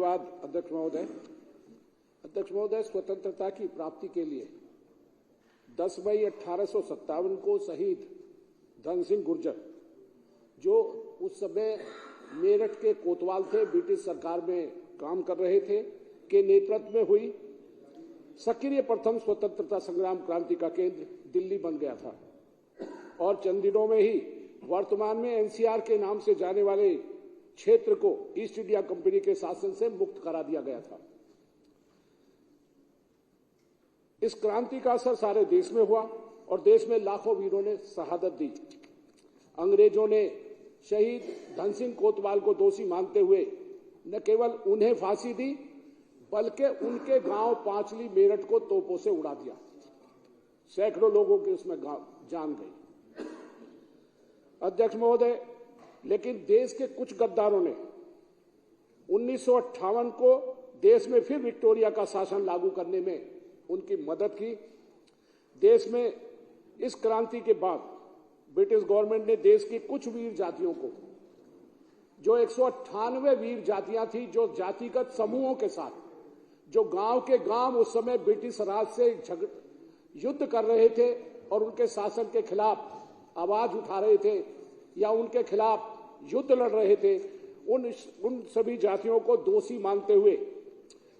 धन्यवाद अध्यक्ष महोदय। अध्यक्ष महोदय, स्वतंत्रता की प्राप्ति के लिए 10 मई 1857 को शहीद धन सिंह गुर्जर, जो उस समय मेरठ के कोतवाल थे, ब्रिटिश सरकार में काम कर रहे थे, के नेतृत्व में हुई सक्रिय प्रथम स्वतंत्रता संग्राम क्रांति का केंद्र दिल्ली बन गया था और चंद दिनों में ही वर्तमान में एनसीआर के नाम से जाने वाले क्षेत्र को ईस्ट इंडिया कंपनी के शासन से मुक्त करा दिया गया था। इस क्रांति का असर सारे देश में हुआ और देश में लाखों वीरों ने शहादत दी। अंग्रेजों ने शहीद धन सिंह कोतवाल को दोषी मानते हुए न केवल उन्हें फांसी दी, बल्कि उनके गांव पांचली मेरठ को तोपों से उड़ा दिया। सैकड़ों लोगों की उसमें जान गई। अध्यक्ष महोदय, लेकिन देश के कुछ गद्दारों ने 1958 को देश में फिर विक्टोरिया का शासन लागू करने में उनकी मदद की। देश में इस क्रांति के बाद ब्रिटिश गवर्नमेंट ने देश की कुछ वीर जातियों को, जो 198 वीर जातियां थी, जो जातिगत समूहों के साथ, जो गांव के गांव उस समय ब्रिटिश राज से युद्ध कर रहे थे और उनके शासन के खिलाफ आवाज उठा रहे थे या उनके खिलाफ युद्ध लड़ रहे थे, उन सभी जातियों को दोषी मानते हुए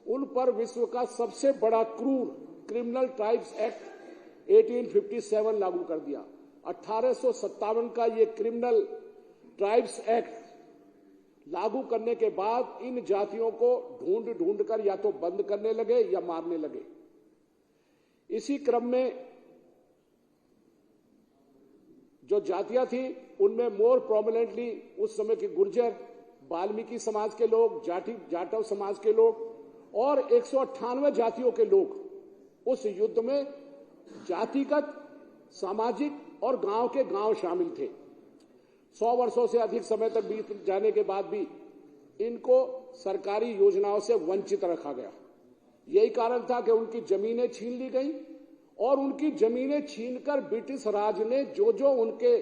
उन पर विश्व का सबसे बड़ा क्रूर क्रिमिनल ट्राइब्स एक्ट 1857 लागू कर दिया। 1857 का ये क्रिमिनल ट्राइब्स एक्ट लागू करने के बाद इन जातियों को ढूंढ कर या तो बंद करने लगे या मारने लगे। इसी क्रम में जो जातियां थी उनमें मोर प्रोमिनेंटली उस समय के गुर्जर, वाल्मीकि समाज के लोग, जाटव समाज के लोग और 198 जातियों के लोग उस युद्ध में जातिगत, सामाजिक और गांव के गांव शामिल थे। 100 वर्षों से अधिक समय तक बीत जाने के बाद भी इनको सरकारी योजनाओं से वंचित रखा गया। यही कारण था कि उनकी जमीनें छीन ली गई और उनकी जमीनें छीनकर ब्रिटिश राज ने जो जो उनके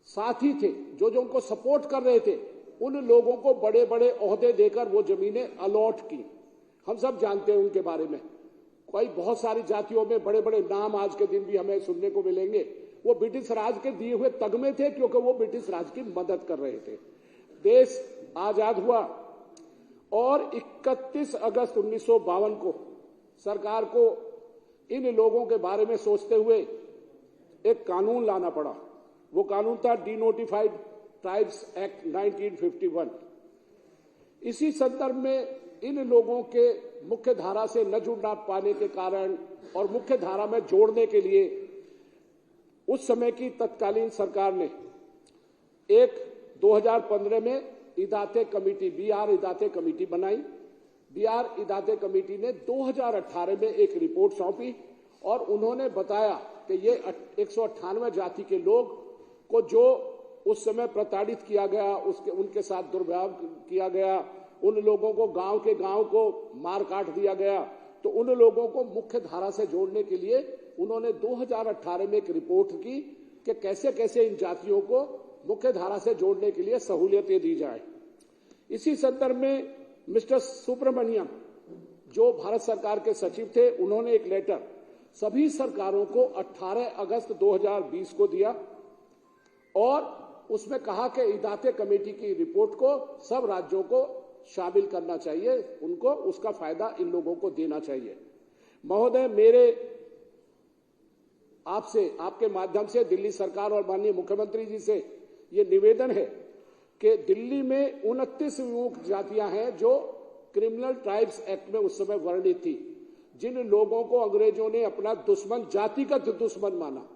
साथी थे, जो जो उनको सपोर्ट कर रहे थे, उन लोगों को बड़े बड़े ओहदे देकर वो जमीनें अलॉट की। हम सब जानते हैं उनके बारे में। कोई बहुत सारी जातियों में बड़े बड़े नाम आज के दिन भी हमें सुनने को मिलेंगे। वो ब्रिटिश राज के दिए हुए तगमे थे, क्योंकि वो ब्रिटिश राज की मदद कर रहे थे। देश आजाद हुआ और 31 अगस्त 1952 को सरकार को इन लोगों के बारे में सोचते हुए एक कानून लाना पड़ा। वो कानून था डिनोटिफाइड ट्राइब्स एक्ट 1951। इसी संदर्भ में इन लोगों के मुख्य धारा से न जुड़ पाने के कारण और मुख्य धारा में जोड़ने के लिए उस समय की तत्कालीन सरकार ने 2015 में Idate committee, BR Idate committee बनाई। बीआर इदाते कमेटी ने 2018 में एक रिपोर्ट सौंपी और उन्होंने बताया कि ये 198 जाति के लोग को जो उस समय प्रताड़ित किया गया, उनके साथ दुर्व्यवहार किया गया, उन लोगों को गांव के गांव को मार काट दिया गया, तो उन लोगों को मुख्य धारा से जोड़ने के लिए उन्होंने 2018 में एक रिपोर्ट की कि कैसे कैसे इन जातियों को मुख्य धारा से जोड़ने के लिए सहूलियतें दी जाए। इसी संदर्भ में मिस्टर सुब्रमण्यम, जो भारत सरकार के सचिव थे, उन्होंने एक लेटर सभी सरकारों को 18 अगस्त 2020 को दिया और उसमें कहा कि इदाते कमेटी की रिपोर्ट को सब राज्यों को शामिल करना चाहिए, उनको उसका फायदा इन लोगों को देना चाहिए। महोदय, मेरे आपसे, आपके माध्यम से दिल्ली सरकार और माननीय मुख्यमंत्री जी से ये निवेदन है कि दिल्ली में 29 विमुख जातियां हैं जो क्रिमिनल ट्राइब्स एक्ट में उस समय वर्णित थी, जिन लोगों को अंग्रेजों ने अपना दुश्मन, जातिगत दुश्मन माना।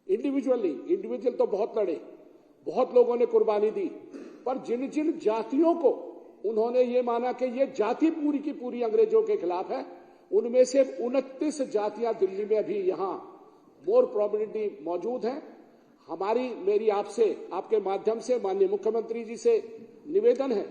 इंडिविजुअल तो बहुत लड़े, बहुत लोगों ने कुर्बानी दी, पर जिन जिन जातियों को उन्होंने ये माना कि ये जाति पूरी की पूरी अंग्रेजों के खिलाफ है, उनमें से 29 जातियां दिल्ली में अभी यहां मोर प्रोमिनेंटली मौजूद हैं। मेरी आपसे, आपके माध्यम से माननीय मुख्यमंत्री जी से निवेदन है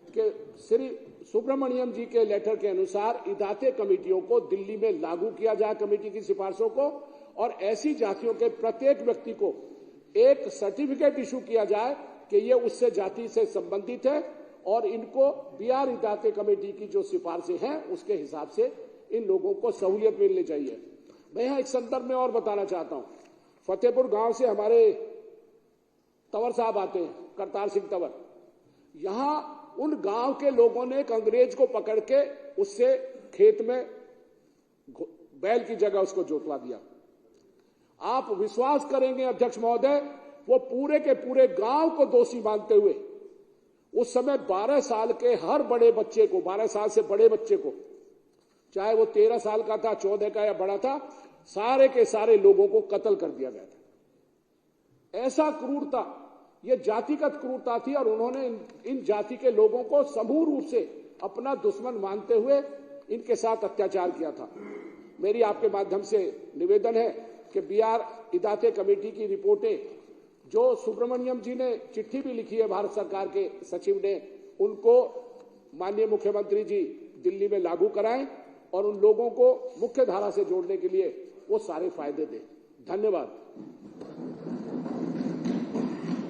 कि श्री सुब्रमण्यम जी के लेटर के अनुसार इदाते कमेटियों को दिल्ली में लागू किया जाए, कमेटी की सिफारिशों को, और ऐसी जातियों के प्रत्येक व्यक्ति को एक सर्टिफिकेट इशू किया जाए कि ये उससे जाति से संबंधित है और इनको बिहार इदाते कमेटी की जो सिफारिशें हैं उसके हिसाब से इन लोगों को सहूलियत मिलनी चाहिए। मैं यहाँ एक संदर्भ में और बताना चाहता हूँ, फतेहपुर गांव से हमारे तंवर साहब आते हैं, करतार सिंह तंवर। यहां उन गांव के लोगों ने एक अंग्रेज को पकड़ के उससे खेत में बैल की जगह उसको जोतवा दिया। आप विश्वास करेंगे अध्यक्ष महोदय, वो पूरे के पूरे गांव को दोषी मानते हुए उस समय 12 साल के हर बड़े बच्चे को, 12 साल से बड़े बच्चे को, चाहे वो 13 साल का था, 14 का या बड़ा था, सारे के सारे लोगों को कत्ल कर दिया गया था। ऐसा क्रूरता, ये जातिगत क्रूरता थी और उन्होंने इन जाति के लोगों को समूह रूप से अपना दुश्मन मानते हुए इनके साथ अत्याचार किया था। मेरी आपके माध्यम से निवेदन है कि बिहार इदाते कमेटी की रिपोर्टें जो सुब्रमण्यम जी ने चिट्ठी भी लिखी है भारत सरकार के सचिव ने, उनको माननीय मुख्यमंत्री जी दिल्ली में लागू कराएं और उन लोगों को मुख्य धारा से जोड़ने के लिए वो सारे फायदे दें। धन्यवाद।